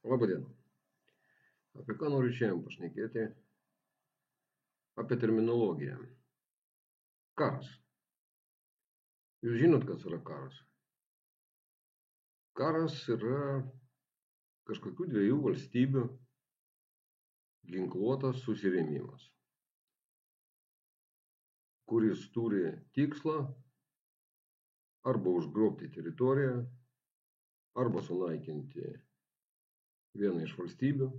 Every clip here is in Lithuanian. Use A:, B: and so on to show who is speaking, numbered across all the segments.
A: Labadiena. Apie ką noriu šiandien pašnekėti? Apie terminologiją. Karas. Jūs žinot, kas yra karas? Karas yra kažkokių dviejų valstybių ginkluotas susirėmimas, kuris turi tikslą arba užgrobti teritoriją, arba sunaikinti vieną iš valstybių,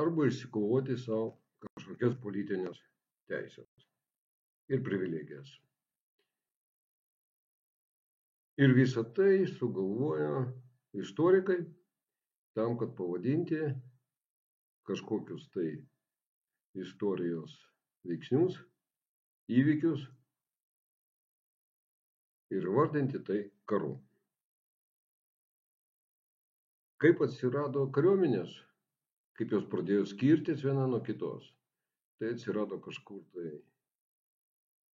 A: arba išsikovoti savo kažkokias politinės teisės ir privilegijas. Ir visą tai sugalvojo istorikai tam, kad pavadinti kažkokius tai istorijos veiksnius, įvykius ir vardinti tai karu. Kaip atsirado kariuomenės, kaip jos pradėjo skirtis viena nuo kitos, tai atsirado kažkur tai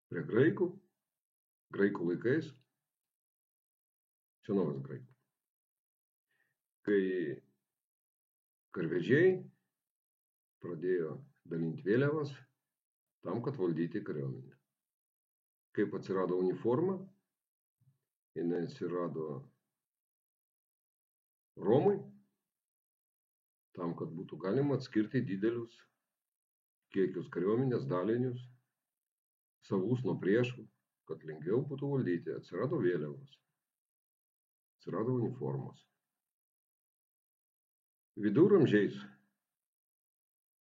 A: prie graikų laikais, senovės graikų, kai karvedžiai pradėjo dalinti vėliavas tam, kad valdyti kariuomenę. Kaip atsirado uniforma, jinai atsirado Romui, tam, kad būtų galima atskirti didelius kiekius kariuomenės dalinius, savus nuo priešų, kad lengviau būtų valdyti. Atsirado vėliavos, atsirado uniformos. Viduramžiais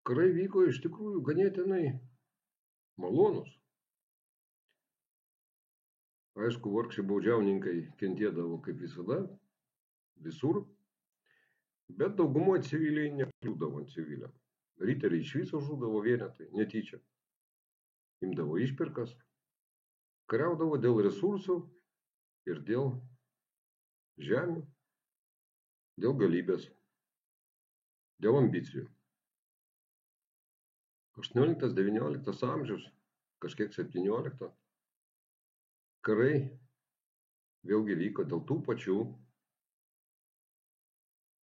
A: karai vyko iš tikrųjų ganėtinai malonus. Aišku, vargšai baudžiauninkai kentėdavo kaip visada, visur, bet daugumoje civiliai nekliūdavo ant civiliam. Riteriai iš viso žūdavo vienetai, netyčia. Imdavo išpirkas, kariaudavo dėl resursų ir dėl žemių, dėl galybės, dėl ambicijų. 18-19 amžius, kažkiek 17, karai vėlgi vyko dėl tų pačių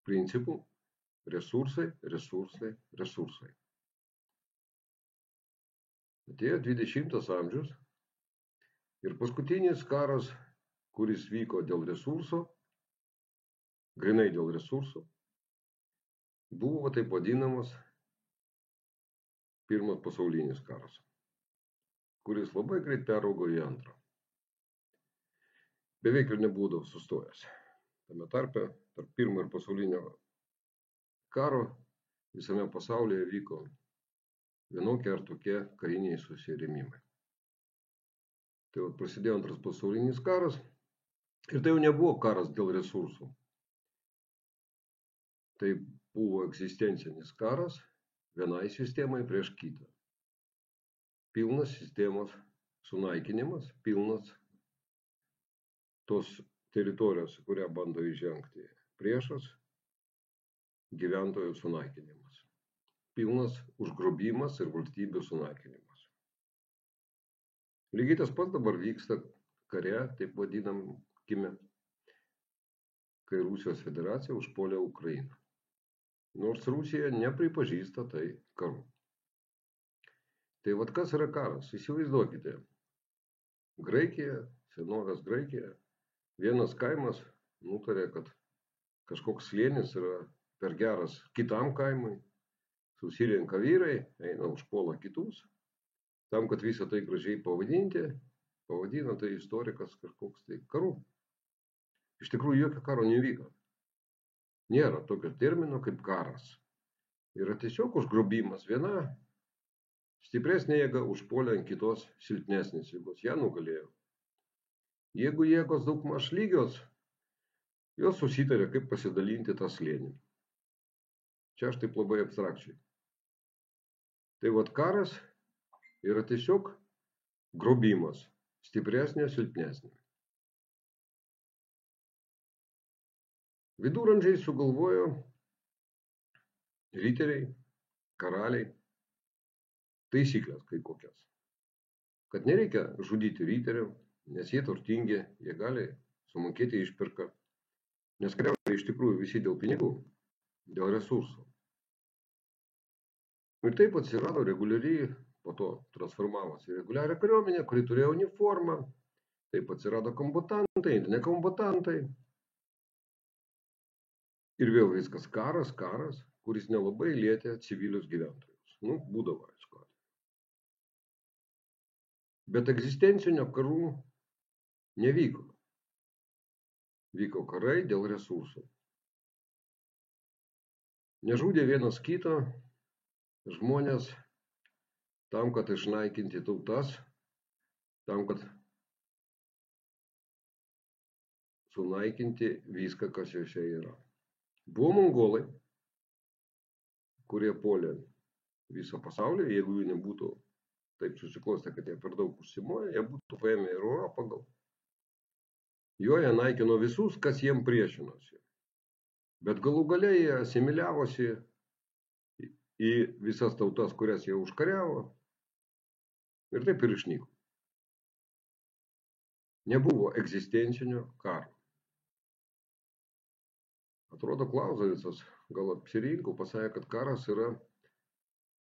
A: principų: resursai, resursai, resursai. Atėjo 20 amžius ir paskutinis karas, kuris vyko dėl resursų, grinai dėl resursų, buvo taip vadinamas Pirmas pasaulinis karas, kuris labai greit peraugo į antrą. Beveik ir nebūdavo sustojęs. Tame tarpe, tarp pirmo ir pasaulinio karo visame pasaulyje vyko vienokie ar tokie kariniai susirėmimai. Tai prasidėjo antras pasaulinis karas ir tai jau nebuvo karas dėl resursų. Tai buvo egzistencinis karas vienai sistemai prieš kitą. Pilnas sistemos sunaikinimas, pilnas tos teritorijos, kurią bando įžengti priešas, gyventojų sunaikinimas. Pilnas užgrobimas ir valstybių sunaikinimas. Lygiai tas pats dabar vyksta kare, taip vadinamkime, kai Rusijos federacija užpuolė Ukrainą. Nors Rusija nepripažįsta tai karu. Tai vat kas yra karas? Įsivaizduokite. Graikija, senovės Graikija, vienas kaimas nutarė, kad kažkoks slėnis yra per geras kitam kaimui, susirenka vyrai, eina užpuola kitus, tam, kad visą tai gražiai pavadinti, pavadina tai istorikas kažkoks tai karu. Iš tikrųjų, jokio karo nevyko. Nėra tokio termino kaip karas. Yra tiesiog užgrobimas. Viena stipresnė jėga užpuolė ant kitos silpnesnės jėgos. Ją nugalėjo. Jeigu jėgos daugmaž lygios, jos susitarė, kaip pasidalinti tą slėnį. Čia aš taip labai abstrakčiai. Tai vat karas yra tiesiog grobimas. Stipresnė, silpnesnė. Viduramžiai sugalvojo riteriai, karaliai, taisyklės kai kokias. Kad nereikia žudyti riterių, nes jie turtingi, jie gali sumokėti išpirką. Nes kariauja iš tikrųjų visi dėl pinigų, dėl resursų. Ir taip atsirado reguliariai, po to transformavosi į reguliarią kariuomenę, kuri turėjo uniformą, taip atsirado kombatantai ir nekombatantai. Ir vėl viskas karas, kuris nelabai lietė civilius gyventojus. Būdavo, aišku. Bet egzistencinio karų nevyko. Vyko karai dėl resursų. Nežudė vienas kito žmonės tam, kad išnaikinti tautas, tam, kad sunaikinti viską, kas jose yra. Buvo mongolai, kurie puolė visą pasaulį, jeigu jų nebūtų taip susiklostę, kad jie per daug užsimoja, jie būtų paėmę ir Europą gal. Jie naikino visus, kas jiem priešinosi. Bet galų gale jie asimiliavosi į visas tautas, kurias jie užkariavo. Ir taip ir išnyko. Nebuvo egzistencinio karo. Atrodo, Klausovicas gal apsirinko, pasakė, kad karas yra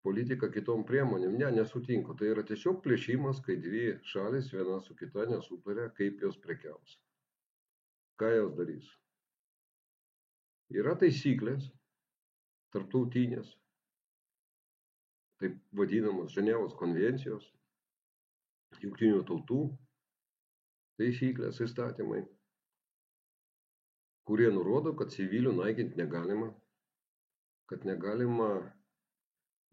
A: politika kitom priemonėm. Ne, nesutinku. Tai yra tiesiog plėšimas, kai dvi šalis viena su kita nesutarė, kaip jos prekiaus. Ką jos darys? Yra taisyklės tarptautinės, taip vadinamos Ženevos konvencijos, jungtinių tautų taisyklės, įstatymai, kurie nurodo, kad civilių naikinti negalima, kad negalima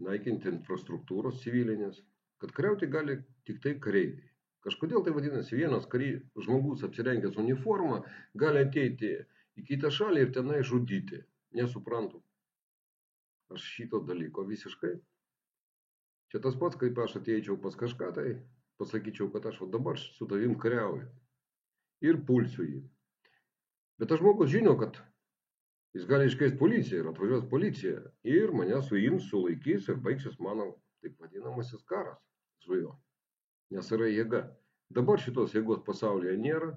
A: naikinti infrastruktūros civilinės, kad kariauti gali tik tai kareiviai. Kažkodėl tai vadinasi, vienas žmogus apsirengęs uniformą gali ateiti į kitą šalį ir tenai žudyti. Nesuprantu. Aš šito dalyko visiškai. Čia tas pats, kaip aš ateičiau pas kažką, tai pasakyčiau, kad aš dabar su tavim kariauju ir pulsiu jį. Bet tas žmogus žino, kad jis gali iškviesti policiją ir atvažiuos policija ir mane suims, sulaikys ir baigsis mano taip vadinamasis karas su juo. Nes yra jėga. Dabar šitos jėgos pasaulyje nėra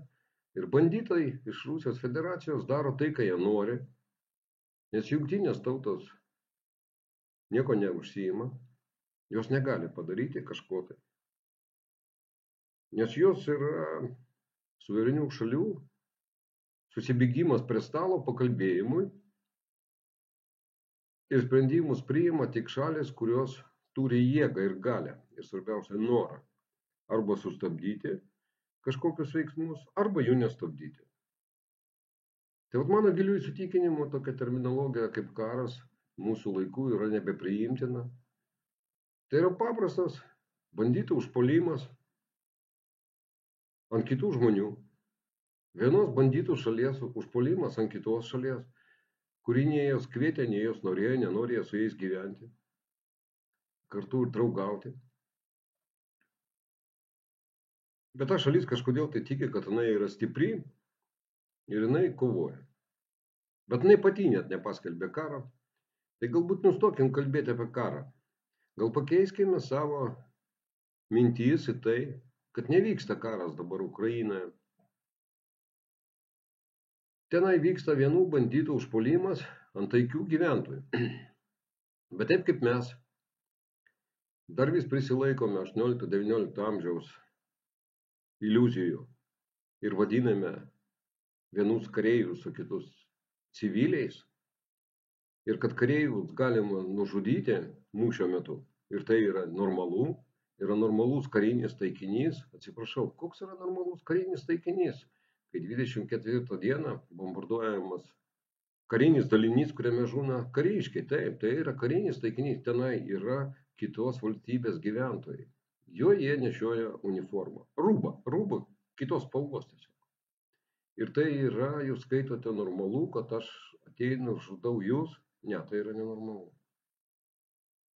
A: ir banditai iš Rusijos federacijos daro tai, ką jie nori, nes jungtinės tautos nieko neužsiima, jos negali padaryti kažko tai. Nes jos yra suverenių šalių susibėgimas prie stalo pakalbėjimui ir sprendimus priima tik šalis, kurios turi jėgą ir galią ir svarbiausia norą arba sustabdyti kažkokius veiksmus, arba jų nestabdyti. Tai mano giliu įsitikinimu tokia terminologija kaip karas mūsų laikų yra nebepriimtina. Tai yra paprastas banditų užpuolimas ant kitų žmonių. Vienos banditų šalies užpuolimas ant kitos šalies, kuri nei jos kvietė, nei jos norėjo, nenorėjo su jais gyventi, kartu ir draugauti. Bet ta šalis kažkodėl tai tiki, kad jinai yra stipri ir jinai kovoja. Bet jinai pati net nepaskelbė karą. Tai galbūt nustokim kalbėti apie karą. Gal pakeiskime savo mintis į tai, kad nevyksta karas dabar Ukrainoje. Tenai vyksta vienų banditų užpuolimas ant taikių gyventojų. Bet taip kaip mes dar vis prisilaikome 18-19 amžiaus iliuzijų ir vadiname vienus kareivius, o kitus civiliais, ir kad kareivius galima nužudyti mūšio metu, ir tai yra normalu, yra normalus karinis taikinys. Atsiprašau, koks yra normalus karinis taikinys, kai 24 dieną bombarduojamas karinis dalinys, kuriame žūna kariškiai. Taip, tai yra karinis taikinys, tenai yra kitos valstybės gyventojai. Jie nešioja uniformą. Rūbą, kitos spalvos tiesiog. Ir tai yra, jūs skaitote normalu, kad aš ateinu, žudau jūs. Ne, tai yra nenormalu.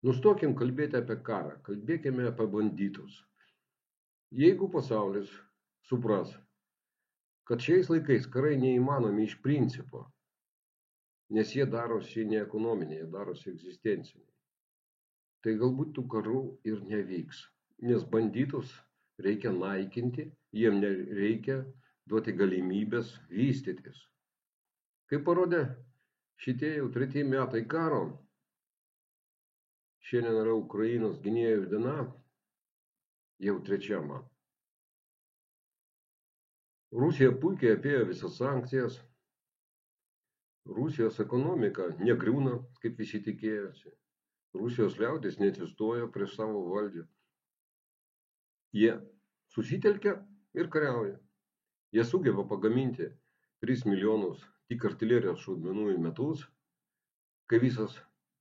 A: Nustokim kalbėti apie karą, kalbėkime apie banditus. Jeigu pasaulis supras, kad šiais laikais karai neįmanomi iš principo, nes jie darosi ne ekonominiai, jie darosi egzistenciniai, tai galbūt tų karų ir nevyks. Nes banditus reikia naikinti, jiem nereikia duoti galimybės vystytis. Kaip parodė šitie jau 3 metai karo, šiandien yra Ukrainos gynėjų diena, jau 3 man. Rusija puikiai apėjo visas sankcijas. Rusijos ekonomika negriūna, kaip visi tikėjosi. Rusijos liaudis neatsistojo prieš savo valdžią. Jie susitelkia ir kariauja. Jie sugeba pagaminti 3 milijonus tik artilerijos šaudmenų į metus, kai visas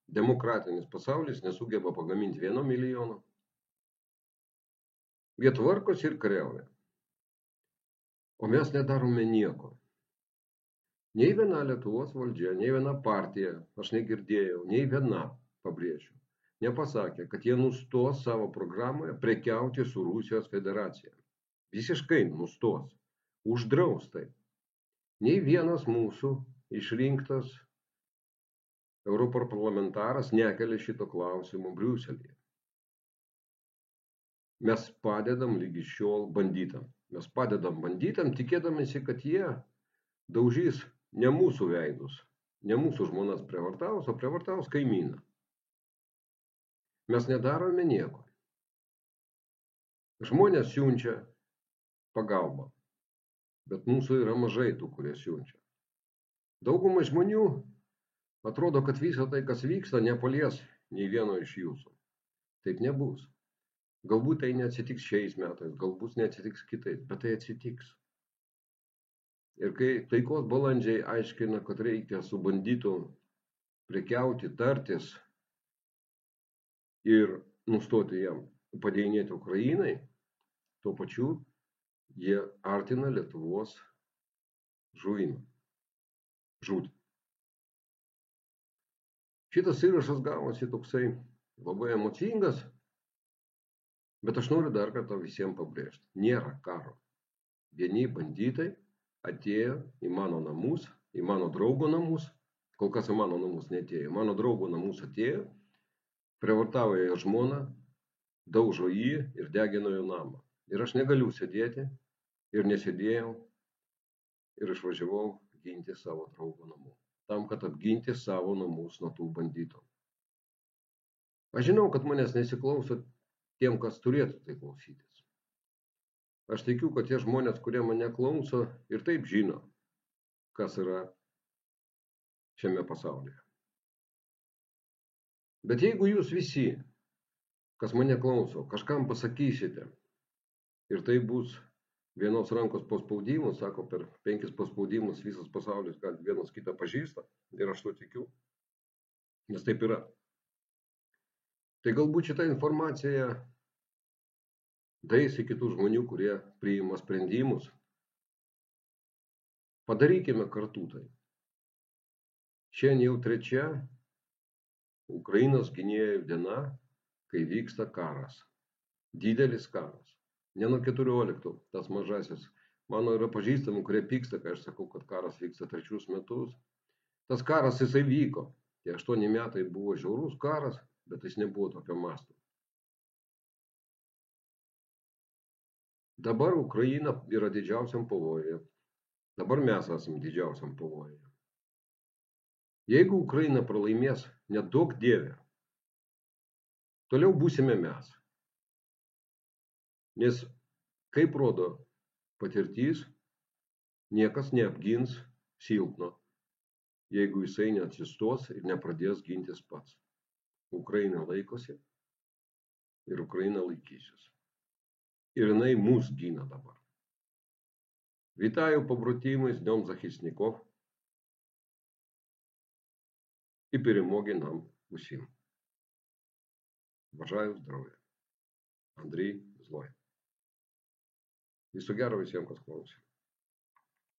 A: demokratinis pasaulis nesugeba pagaminti 1 milijono. Jie tvarkosi ir kariauja. O mes nedarome nieko. Nei viena Lietuvos valdžia, nei viena partija, aš negirdėjau, nei viena, pabrėžiu, nepasakė, kad jie nustos savo programoje prekiauti su Rusijos federacija. Visiškai nustos. Uždraus tai. Nei vienas mūsų išrinktas europarlamentaras nekelia šito klausimo Briuselyje. Mes padedam lygi šiol bandytam. Mes padedam bandytam, tikėdamėsi, kad jie daužys ne mūsų veidus, ne mūsų žmonas prievartaus, o prievartaus kaimyną. Mes nedarome nieko. Žmonės siunčia pagalbą, bet mūsų yra mažai tų, kurie siunčia. Daugumai žmonių atrodo, kad visa tai, kas vyksta, nepalies nei vieno iš jūsų. Taip nebus. Galbūt tai neatsitiks šiais metais, galbūt neatsitiks kitais, bet tai atsitiks. Ir kai taikos balandžiai aiškina, kad reikia su bandytu prekiauti, tartis ir nustoti jam padėjinėti Ukrainai, tuo pačiu jie artina Lietuvos žuvimą. Žūtį. Šitas įrašas gavosi toksai labai emocingas, bet aš noriu dar kartą visiems pabrėžti. Nėra karo. Vieni bandytai atėjo į mano namus, į mano draugo namus, kol kas į mano namus neatėjo, į mano draugo namus atėjo, prievartavo jo žmoną, daužo jį ir degino jo namą. Ir aš negaliu sėdėti ir nesėdėjau ir išvažiavau ginti savo draugo namų. Tam, kad apginti savo namus nuo tų bandytų. Aš žinau, kad manęs nesiklauso tiem, kas turėtų tai klausytis. Aš tikiu, kad tie žmonės, kurie mane klauso, ir taip žino, kas yra šiame pasaulyje. Bet jeigu jūs visi, kas mane klauso, kažkam pasakysite, ir tai bus vienos rankos paspaudimus, sako, per 5 paspaudimus visas pasaulis gal vienas kitą pažįsta, ir aš to tikiu, nes taip yra. Tai galbūt šitą informaciją daeis į kitų žmonių, kurie priima sprendimus. Padarykime kartu tai. Šiandien jau 3 Ukrainos gynėjų diena, kai vyksta karas. Didelis karas. Ne nuo 14, tas mažasis. Mano yra pažįstamų, kurie pyksta, kai aš sakau, kad karas vyksta 3 metus. Tas karas jisai vyko. Tie 8 metai buvo žiaurus karas, bet jis nebuvo tokio masto. Dabar Ukraina yra didžiausiam pavojuje. Dabar mes esame didžiausiam pavojuje. Jeigu Ukraina pralaimės, neduok Dieve, toliau būsime mes. Nes, kaip rodo patirtis, niekas neapgins silpno, jeigu jisai neatsistos ir nepradės gintis pats. Ukraina laikosi ir Ukraina laikysis. Ir jinai mus gina dabar. Вітаю, побратими, з Днем захисників і перемоги нам усім. Бажаю здоров'я. Андрій Злой. Viso gero visiems, kas klausė.